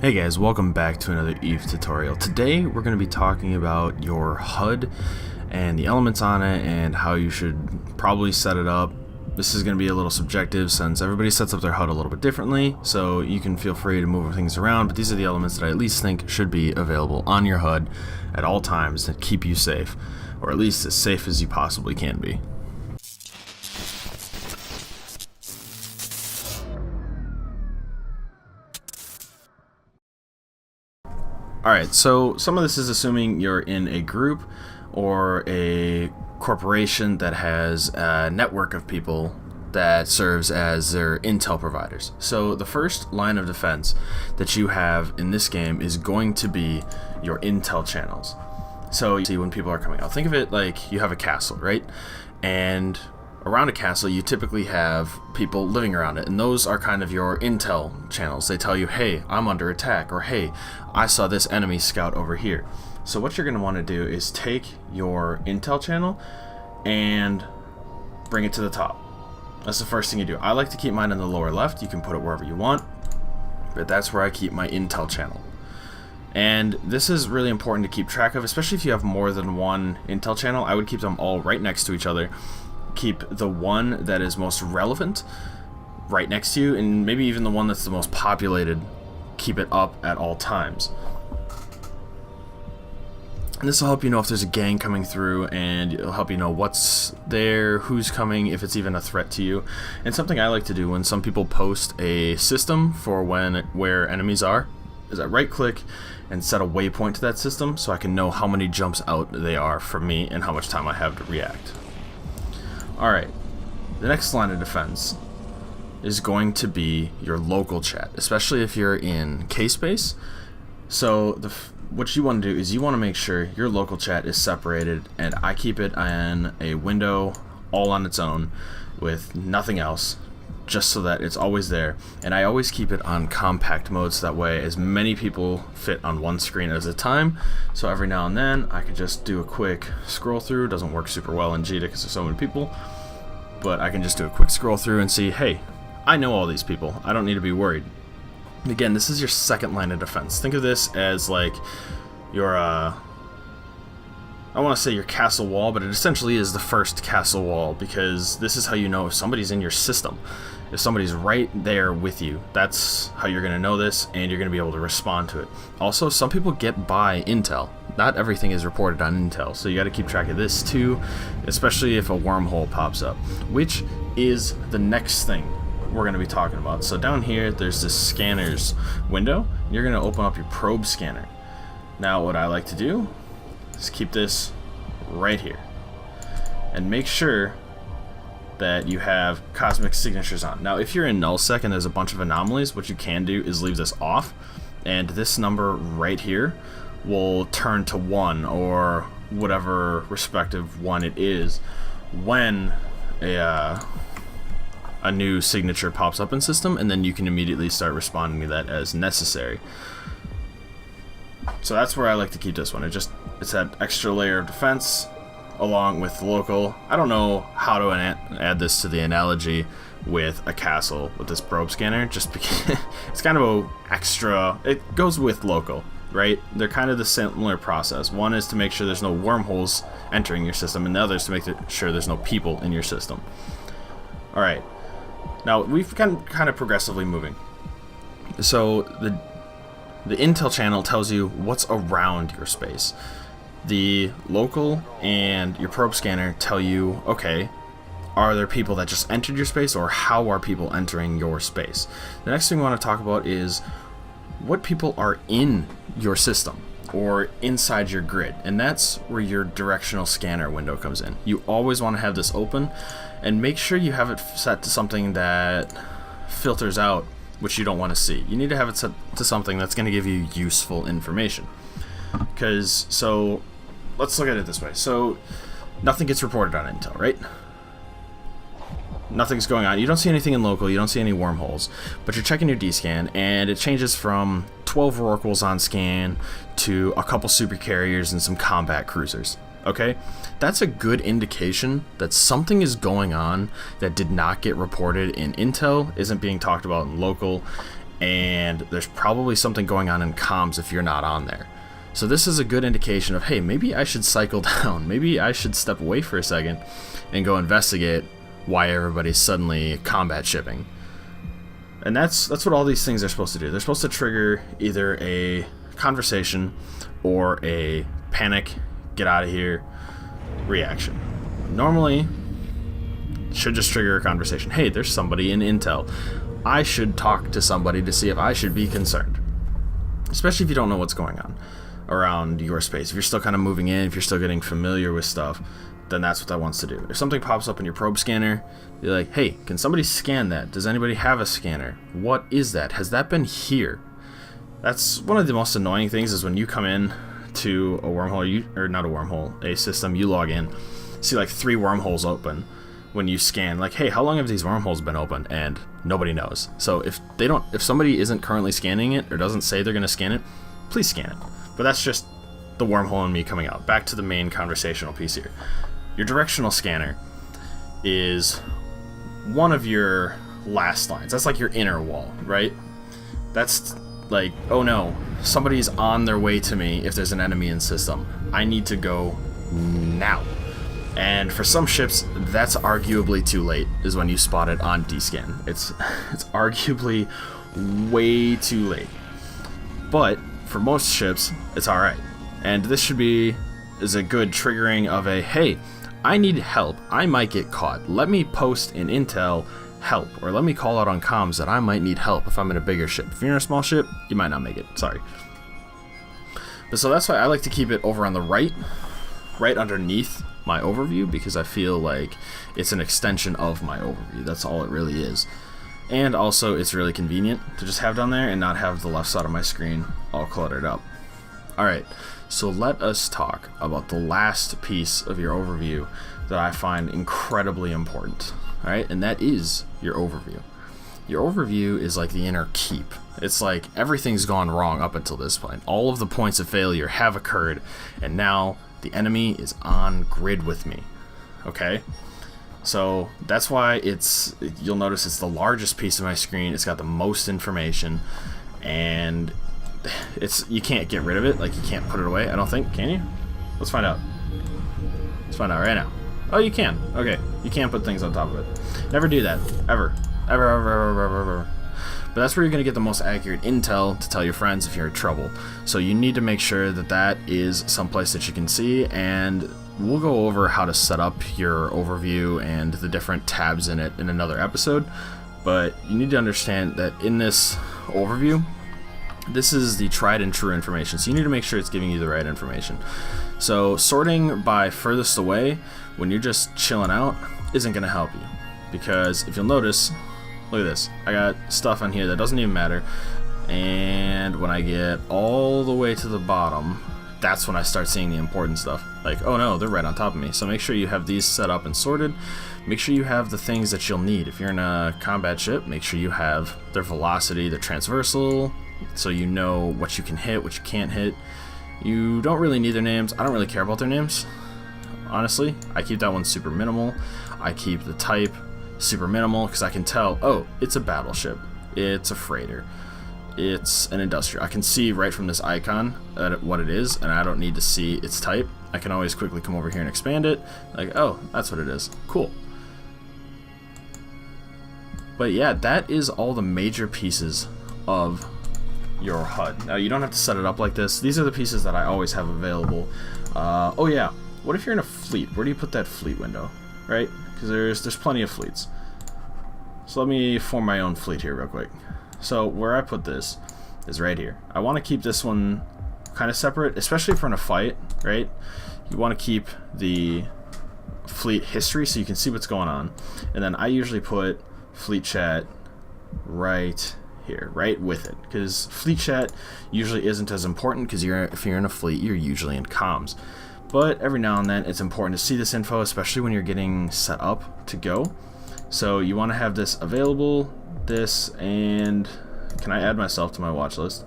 Hey guys, welcome back to another EVE tutorial. Today we're going to be talking about your HUD and the elements on it and how you should probably set it up. This is going to be a little subjective since everybody sets up their HUD a little bit differently, so you can feel free to move things around, but these are the elements that I at least think should be available on your HUD at all times that keep you safe, or at least as safe as you possibly can be. Alright, so some of this is assuming you're in a group or a corporation that has a network of people that serves as their intel providers. So the first line of defense that you have in this game is going to be your intel channels. So you see when people are coming out, think of it like you have a castle, right? And around a castle you typically have people living around it, and those are kind of your intel channels. They tell you, hey, I'm under attack, or hey, I saw this enemy scout over here. So what you're going to want to do is take your intel channel and bring it to the top. That's the first thing you do. I like to keep mine in the lower left. You can put it wherever you want, but that's where I keep my intel channel. And this is really important to keep track of, especially if you have more than one intel channel. I would keep them all right next to each other. Keep the one that is most relevant right next to you, and maybe even the one that's the most populated, keep it up at all times. And this will help you know if there's a gang coming through, and it'll help you know what's there, who's coming, if it's even a threat to you. And something I like to do when some people post a system for where enemies are is I right click and set a waypoint to that system so I can know how many jumps out they are from me and how much time I have to react. Alright, the next line of defense is going to be your local chat, especially if you're in K-space. So what you want to do is you want to make sure your local chat is separated, and I keep it in a window all on its own with nothing else, just so that it's always there. And I always keep it on compact mode so that way as many people fit on one screen at a time. So every now and then I could just do a quick scroll through. It doesn't work super well in Jita because there's so many people, but I can just do a quick scroll through and see, hey, I know all these people. I don't need to be worried. Again, this is your second line of defense. Think of this as like your I want to say your castle wall, but it essentially is the first castle wall, because this is how you know if somebody's in your system. If somebody's right there with you, that's how you're going to know this, and you're going to be able to respond to it. Also, some people get by intel. Not everything is reported on intel, so you got to keep track of this too, especially if a wormhole pops up, which is the next thing we're going to be talking about. So down here, there's this scanners window. You're going to open up your probe scanner. Now, what I like to do is keep this right here, and make sure that you have cosmic signatures on. Now if you're in nullsec and there's a bunch of anomalies, what you can do is leave this off, and this number right here will turn to 1 or whatever respective one it is when a new signature pops up in system, and then you can immediately start responding to that as necessary. So that's where I like to keep this one. It's that extra layer of defense along with local. I don't know how to add this to the analogy with a castle with this probe scanner, just because it's kind of a extra. It goes with local, right? They're kind of the similar process. One is to make sure there's no wormholes entering your system, and the other is to make sure there's no people in your system. Alright, now we've kind of progressively moving. So the intel channel tells you what's around your space. The local and your probe scanner tell you, okay, are there people that just entered your space, or how are people entering your space? The next thing we want to talk about is what people are in your system or inside your grid, and that's where your directional scanner window comes in. You always want to have this open, and make sure you have it set to something that filters out which you don't want to see. You need to have it set to something that's going to give you useful information. So let's look at it this way. So nothing gets reported on intel, right? Nothing's going on. You don't see anything in local, you don't see any wormholes, but you're checking your D-scan, and it changes from 12 rorquals on scan to a couple super carriers and some combat cruisers. Okay? That's a good indication that something is going on that did not get reported in intel, isn't being talked about in local, and there's probably something going on in comms if you're not on there. So this is a good indication of, hey, maybe I should cycle down. Maybe I should step away for a second and go investigate why everybody's suddenly combat shipping. And that's what all these things are supposed to do. They're supposed to trigger either a conversation or a panic, get out of here reaction. Normally, it should just trigger a conversation. Hey, there's somebody in intel. I should talk to somebody to see if I should be concerned. Especially if you don't know what's going on around your space. If you're still kind of moving in, if you're still getting familiar with stuff, then that's what that wants to do. If something pops up in your probe scanner, you're like, hey, can somebody scan that? Does anybody have a scanner? What is that? Has that been here? That's one of the most annoying things, is when you come in to a wormhole, or not a wormhole, a system, you log in, see like 3 wormholes open when you scan, like, hey, how long have these wormholes been open? And nobody knows. So if somebody isn't currently scanning it or doesn't say they're going to scan it, please scan it. But that's just the wormhole and me coming out. Back to the main conversational piece here. Your directional scanner is one of your last lines. That's like your inner wall, right? That's like, oh no, somebody's on their way to me if there's an enemy in system. I need to go now. And for some ships, that's arguably too late, is when you spot it on D-scan. It's arguably way too late. But for most ships, it's alright. And this is a good triggering of a, hey, I need help. I might get caught. Let me post in intel help, or let me call out on comms that I might need help if I'm in a bigger ship. If you're in a small ship, you might not make it. Sorry. But so that's why I like to keep it over on the right underneath my overview, because I feel like it's an extension of my overview. That's all it really is. And also, it's really convenient to just have down there and not have the left side of my screen all cluttered up. Alright, so let us talk about the last piece of your overview that I find incredibly important. Alright, and that is your overview. Your overview is like the inner keep. It's like everything's gone wrong up until this point. All of the points of failure have occurred, and now the enemy is on grid with me. Okay? So that's why you'll notice it's the largest piece of my screen. It's got the most information, and you can't get rid of it. Like, you can't put it away, I don't think. Can you? Let's find out. Let's find out right now. Oh, you can. Okay, you can't put things on top of it. Never do that. Ever. Ever. But that's where you're going to get the most accurate intel to tell your friends if you're in trouble. So you need to make sure that that is someplace that you can see, and we'll go over how to set up your overview and the different tabs in it in another episode. But you need to understand that in this overview, this is the tried and true information, so you need to make sure it's giving you the right information. So sorting by furthest away when you're just chilling out isn't going to help you, because if you'll notice, look at this, I got stuff on here that doesn't even matter, and when I get all the way to the bottom, that's when I start seeing the important stuff. Like, oh no, they're right on top of me. So make sure you have these set up and sorted. Make sure you have the things that you'll need. If you're in a combat ship, make sure you have their velocity, their transversal, so you know what you can hit, what you can't hit. You don't really need their names. I don't really care about their names, honestly. I keep that one super minimal. I keep the type super minimal, because I can tell, oh, it's a battleship, it's a freighter, it's an industrial. I can see right from this icon what it is, and I don't need to see its type. I can always quickly come over here and expand it, like, oh, that's what it is. Cool. But yeah, that is all the major pieces of your HUD. Now, you don't have to set it up like this. These are the pieces that I always have available. Oh yeah, what if you're in a fleet? Where do you put that fleet window, right? Because there's plenty of fleets. So let me form my own fleet here real quick. So where I put this is right here. I want to keep this one kind of separate, especially if we're in a fight, right? You want to keep the fleet history so you can see what's going on. And then I usually put fleet chat right here, right with it, because fleet chat usually isn't as important, because if you're in a fleet, you're usually in comms. But every now and then it's important to see this info, especially when you're getting set up to go. So you want to have this available, this, and can I add myself to my watch list?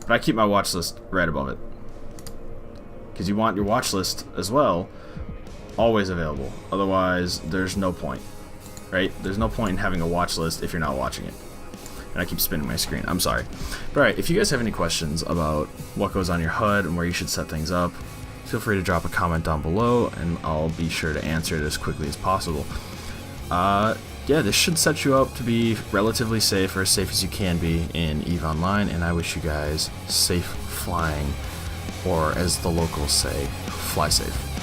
But I keep my watch list right above it, because you want your watch list as well always available. Otherwise, there's no point, right? There's no point in having a watch list if you're not watching it. And I keep spinning my screen. I'm sorry. But alright, if you guys have any questions about what goes on your HUD and where you should set things up, feel free to drop a comment down below, and I'll be sure to answer it as quickly as possible. Yeah, this should set you up to be relatively safe, or as safe as you can be in EVE Online, and I wish you guys safe flying, or as the locals say, fly safe.